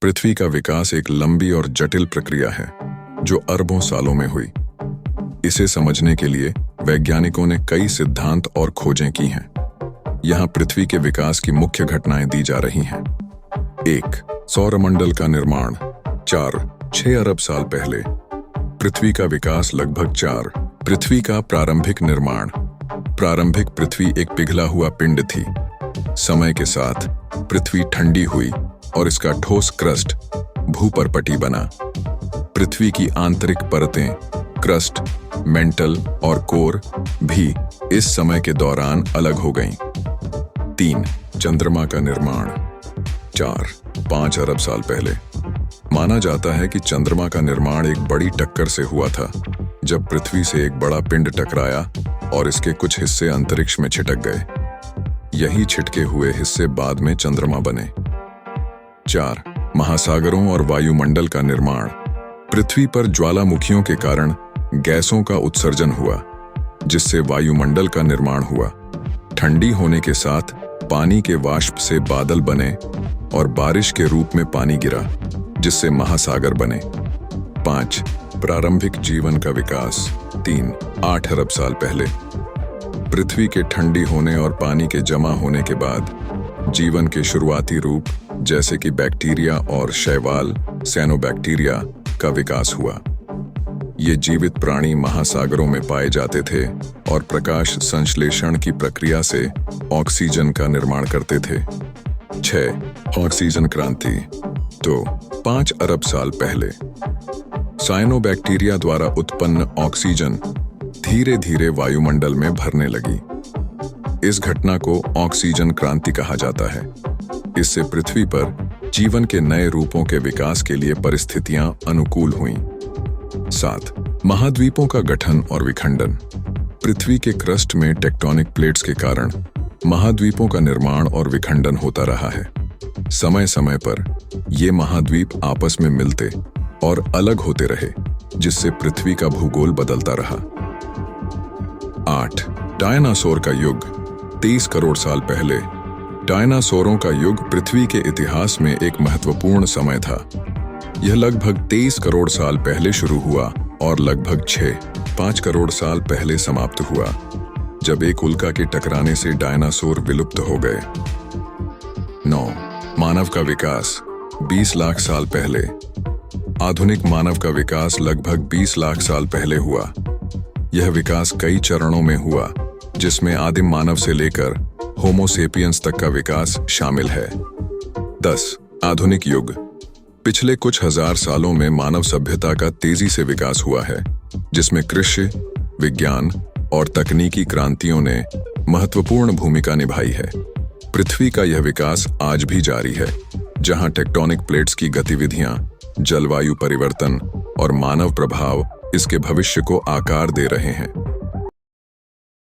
पृथ्वी का विकास एक लंबी और जटिल प्रक्रिया है जो अरबों सालों में हुई। इसे समझने के लिए वैज्ञानिकों ने कई सिद्धांत और खोजें की हैं। यहाँ पृथ्वी के विकास की मुख्य घटनाएं दी जा रही हैं। 1. सौरमंडल का निर्माण 4-6 अरब साल पहले। पृथ्वी का विकास लगभग 4। पृथ्वी का प्रारंभिक निर्माण। प्रारंभिक पृथ्वी एक पिघला हुआ पिंड थी। समय के साथ पृथ्वी ठंडी हुई और इसका ठोस क्रस्ट भूपर्पटी बना। पृथ्वी की आंतरिक परतें क्रस्ट, मेंटल और कोर भी इस समय के दौरान अलग हो गईं। 3. चंद्रमा का निर्माण 4-5 अरब साल पहले। माना जाता है कि चंद्रमा का निर्माण एक बड़ी टक्कर से हुआ था, जब पृथ्वी से एक बड़ा पिंड टकराया और इसके कुछ हिस्से अंतरिक्ष में छिटक गए। यही छिटके हुए हिस्से बाद में चंद्रमा बने। 4. महासागरों और वायुमंडल का निर्माण। पृथ्वी पर ज्वालामुखियों के कारण गैसों का उत्सर्जन हुआ, जिससे वायुमंडल का निर्माण हुआ। ठंडी होने के साथ पानी के वाष्प से बादल बने और बारिश के रूप में पानी गिरा, जिससे महासागर बने। 5. प्रारंभिक जीवन का विकास 3-8 अरब साल पहले। पृथ्वी के ठंडी होने और पानी के जमा होने के बाद जीवन के शुरुआती रूप जैसे कि बैक्टीरिया और शैवाल साइनोबैक्टीरिया का विकास हुआ। ये जीवित प्राणी महासागरों में पाए जाते थे और प्रकाश संश्लेषण की प्रक्रिया से ऑक्सीजन का निर्माण करते थे। 6. ऑक्सीजन क्रांति 5 अरब साल पहले। साइनोबैक्टीरिया द्वारा उत्पन्न ऑक्सीजन धीरे धीरे वायुमंडल में भरने लगी। इस घटना को ऑक्सीजन क्रांति कहा जाता है। इससे पृथ्वी पर जीवन के नए रूपों के विकास के लिए परिस्थितियां अनुकूल हुईं। 7. महाद्वीपों का गठन और विखंडन। पृथ्वी के क्रस्ट में टेक्टोनिक प्लेट्स के कारण महाद्वीपों का निर्माण और विखंडन होता रहा है। समय समय पर ये महाद्वीप आपस में मिलते और अलग होते रहे, जिससे पृथ्वी का भूगोल बदलता रहा। 8. डायनासोर का युग 30 करोड़ साल पहले। डायनासोरों का युग पृथ्वी के इतिहास में एक महत्वपूर्ण समय था। यह लगभग 23 करोड़ साल पहले शुरू हुआ और लगभग 6-5 करोड़ साल पहले समाप्त हुआ, जब एक उल्का के टकराने से डायनासोर विलुप्त हो गए। 9. मानव का विकास 20 लाख साल पहले। आधुनिक मानव का विकास लगभग 20 लाख साल पहले हुआ। यह विकास कई चरणों में हुआ, जिसमें आदिम मानव से लेकर होमो सेपियंस तक का विकास शामिल है। 10. आधुनिक युग। पिछले कुछ हजार सालों में मानव सभ्यता का तेजी से विकास हुआ है, जिसमें कृषि, विज्ञान और तकनीकी क्रांतियों ने महत्वपूर्ण भूमिका निभाई है। पृथ्वी का यह विकास आज भी जारी है, जहां टेक्टोनिक प्लेट्स की गतिविधियां, जलवायु परिवर्तन और मानव प्रभाव इसके भविष्य को आकार दे रहे हैं।